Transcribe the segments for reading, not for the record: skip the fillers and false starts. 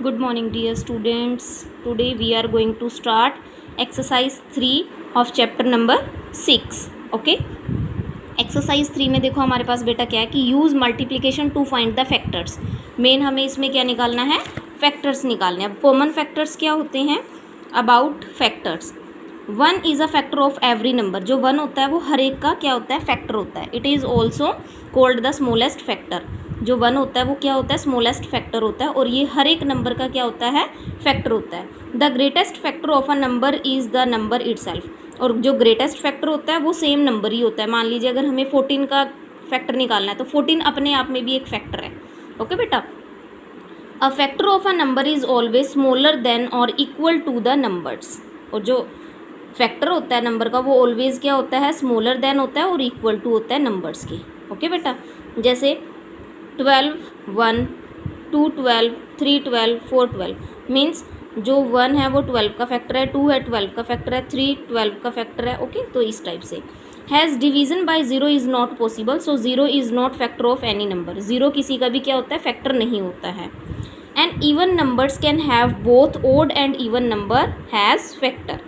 Good morning dear students. Today we are going to start exercise 3 of chapter number 6. Okay. Exercise 3 में देखो हमारे पास बेटा क्या है कि use multiplication to find the factors. Main हमें इसमें क्या निकालना है, फैक्टर्स निकालने हैं। अब कॉमन फैक्टर्स क्या होते हैं, about factors. 1 is a factor of every number. जो 1 होता है वो हर एक का क्या होता है, फैक्टर होता है। It is also called the smallest factor. जो 1 होता है वो क्या होता है, स्मॉलेस्ट फैक्टर होता है, और ये हर एक नंबर का क्या होता है, फैक्टर होता है। The greatest factor of a number is the number itself. और जो ग्रेटेस्ट फैक्टर होता है वो सेम नंबर ही होता है। मान लीजिए अगर हमें 14 का फैक्टर निकालना है तो 14 अपने आप में भी एक फैक्टर है। ओके बेटा, a factor of a number is always smaller than और इक्वल टू द नंबर्स। और जो फैक्टर होता है नंबर का वो ऑलवेज क्या होता है, स्मॉलर देन होता है और इक्वल टू होता है नंबर्स के। ओके बेटा, जैसे 12, 1, 2, 12, 3, 12, 4, 12 मीन्स जो 1 है वो 12 का फैक्टर है, 2 है 12 का फैक्टर है, 3 12 का फैक्टर है। ओके, तो इस टाइप से। Has division bye 0 is not possible, so 0 is not factor of any number. 0 किसी का भी क्या होता है, फैक्टर नहीं होता है। And even numbers can have both odd and even number has factor.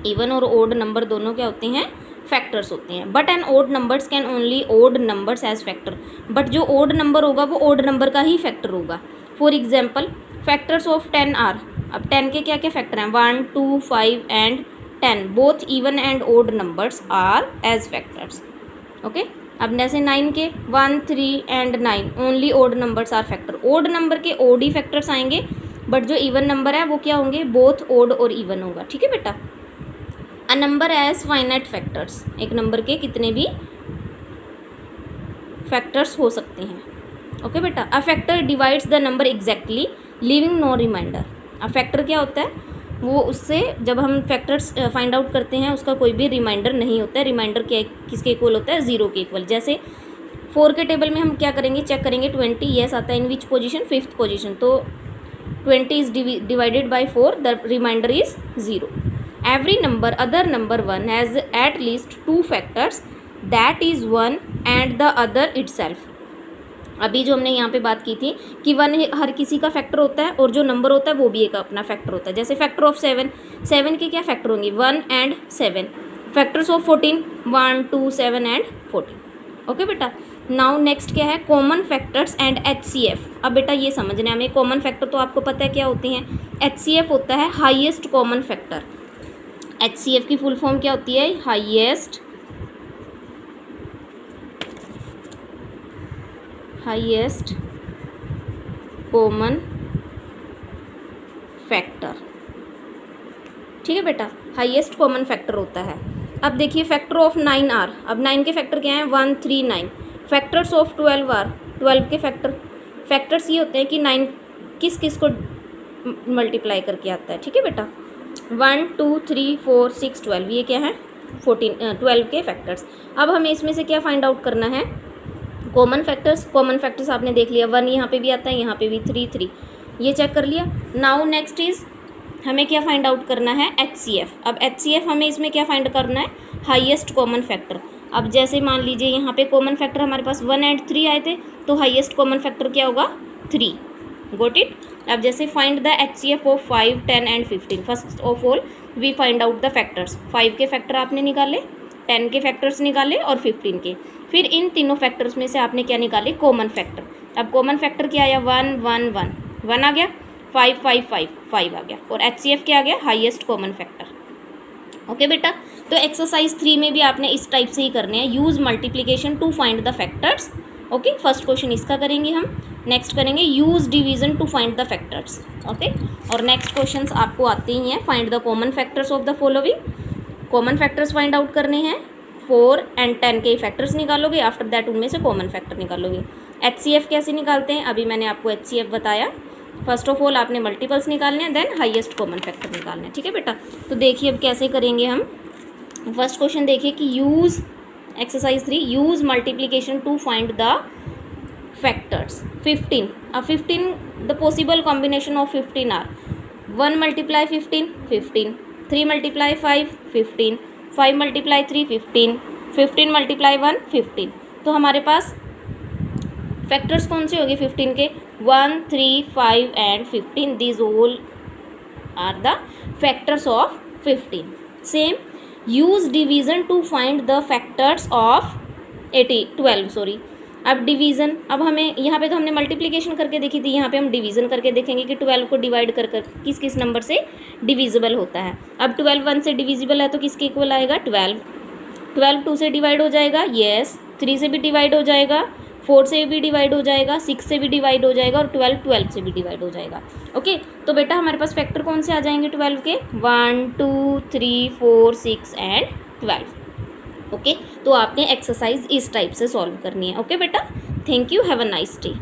Even और ओड नंबर दोनों क्या होते हैं, फैक्टर्स होते हैं। But an odd numbers can only odd numbers as factor. But जो ओड नंबर होगा वो ओड नंबर का ही फैक्टर होगा। For example factors of 10 are. अब 10 के क्या क्या फैक्टर हैं, 1, 2, 5 and 10 both even and odd numbers are as factors. Okay, अब जैसे 9 के 1, 3 and 9 only odd numbers are factor. Odd number के ओड ही फैक्टर्स आएंगे, बट जो इवन नंबर है वो क्या होंगे, बोथ ओड और इवन होगा। ठीक है बेटा। A number as finite factors. एक नंबर के कितने भी फैक्टर्स हो सकते हैं। ओके बेटा, a factor divides the number exactly leaving no remainder. A factor क्या होता है, वो उससे जब हम फैक्टर्स फाइंड आउट करते हैं उसका कोई भी रिमाइंडर नहीं होता है। रिमाइंडर क्या किसके इक्वल होता है, 0 के इक्वल। जैसे 4 के टेबल में हम क्या करेंगे, चेक करेंगे 20 येस आता है इन विच पोजीशन, 5th पोजीशन। तो 20 is divided by 4, the remainder is 0। Every number other number 1 has at least 2 factors, that is 1 and the other itself। अभी जो हमने यहाँ पे बात की थी कि 1 हर किसी का फैक्टर होता है और जो नंबर होता है वो भी एक अपना फैक्टर होता है। जैसे फैक्टर ऑफ 7, 7 के क्या फैक्टर होंगे, 1 and 7। Factors of 14, 1, 2, 7 and 14। Okay बेटा, नाउ नेक्स्ट क्या है, कॉमन फैक्टर्स एंड HCF। अब बेटा ये समझना है हमें, कॉमन फैक्टर तो आपको पता है क्या होती हैं। HCF होता है हाईएस्ट कॉमन फैक्टर। HCF की फुल फॉर्म क्या होती है, हाईएस्ट कॉमन फैक्टर। ठीक है बेटा, हाईएस्ट कॉमन फैक्टर होता है। अब देखिए फैक्टर ऑफ 9 आर। अब 9 के फैक्टर क्या हैं, 1, 3, 9। Factors of 12 are. 12 के फैक्टर्स ये होते हैं कि 9 किस किस को मल्टीप्लाई करके आता है। ठीक है बेटा, 1, 2, 3, 4, 6, 12 ये क्या है, 12 के फैक्टर्स। अब हमें इसमें से क्या फाइंड आउट करना है, कॉमन फैक्टर्स। कॉमन फैक्टर्स आपने देख लिया, 1 यहाँ पे भी आता है, यहाँ पे भी 3, 3 ये चेक कर लिया। नाउ नेक्स्ट इज हमें क्या फाइंड आउट करना है, HCF। अब HCF हमें इसमें क्या फाइंड करना है, हाईएस्ट कॉमन फैक्टर। अब जैसे मान लीजिए यहाँ पे कॉमन फैक्टर हमारे पास 1 एंड 3 आए थे, तो हाईएस्ट कॉमन फैक्टर क्या होगा, 3। Got it. अब जैसे find the HCF of 5, 10 and 15। First of all we find out the factors. 5 के फैक्टर आपने निकाले, 10 के फैक्टर्स निकाले और 15 के। फिर इन तीनों फैक्टर्स में से आपने क्या निकाले, कॉमन फैक्टर। अब कॉमन फैक्टर क्या आया, 1, 1, 1 1 आ गया, 5, 5, 5 5 आ गया, और HCF क्या आ गया, हाईएस्ट कॉमन फैक्टर। ओके बेटा, तो एक्सरसाइज 3 में भी आपने इस टाइप से ही करने हैं, use multiplication to find the factors. Okay, first question इसका करेंगे हम। नेक्स्ट करेंगे use division to find the factors. Okay, और नेक्स्ट क्वेश्चंस आपको आते ही हैं, find the common factors of the following. Common factors find out करने हैं, 4 एंड 10 के फैक्टर्स निकालोगे, आफ्टर दैट उनमें से कॉमन फैक्टर निकालोगे। HCF कैसे निकालते हैं, अभी मैंने आपको HCF बताया। फर्स्ट ऑफ ऑल आपने मल्टीपल्स निकालने हैं, देन हाईएस्ट कॉमन फैक्टर निकालना है। ठीक है बेटा, तो देखिए अब कैसे करेंगे हम। फर्स्ट क्वेश्चन देखिए कि use exercise 3, use multiplication to find the factors. 15, अब 15 the possible combination of 15 are 1 multiply 15, 15, 3 multiply 5, 15, 5 multiply 3, 15, 15 multiply 1, 15। तो हमारे पास फैक्टर्स कौन से होंगे 15 के, 1, 3, 5 and 15. These all are the factors of 15. Same, use division to find the factors of 12 sorry. अब division, अब हमें यहाँ पे तो हमने मल्टीप्लिकेशन करके देखी थी, यहाँ पे हम डिवीज़न करके देखेंगे कि 12 को डिवाइड कर किस किस नंबर से डिविजिबल होता है। अब 12 1 से डिविजिबल है तो किसके इक्वल आएगा 12। 12 2 से डिवाइड हो जाएगा, यस। 3 से भी डिवाइड हो जाएगा, 4 से भी डिवाइड हो जाएगा, 6 से भी डिवाइड हो जाएगा और 12 से भी डिवाइड हो जाएगा। ओके, तो बेटा हमारे पास फैक्टर कौन से आ जाएंगे 12 के, 1 2 3 4 6 एंड 12। ओके, तो आपने एक्सरसाइज इस टाइप से सॉल्व करनी है। ओके बेटा, thank you, have a nice day.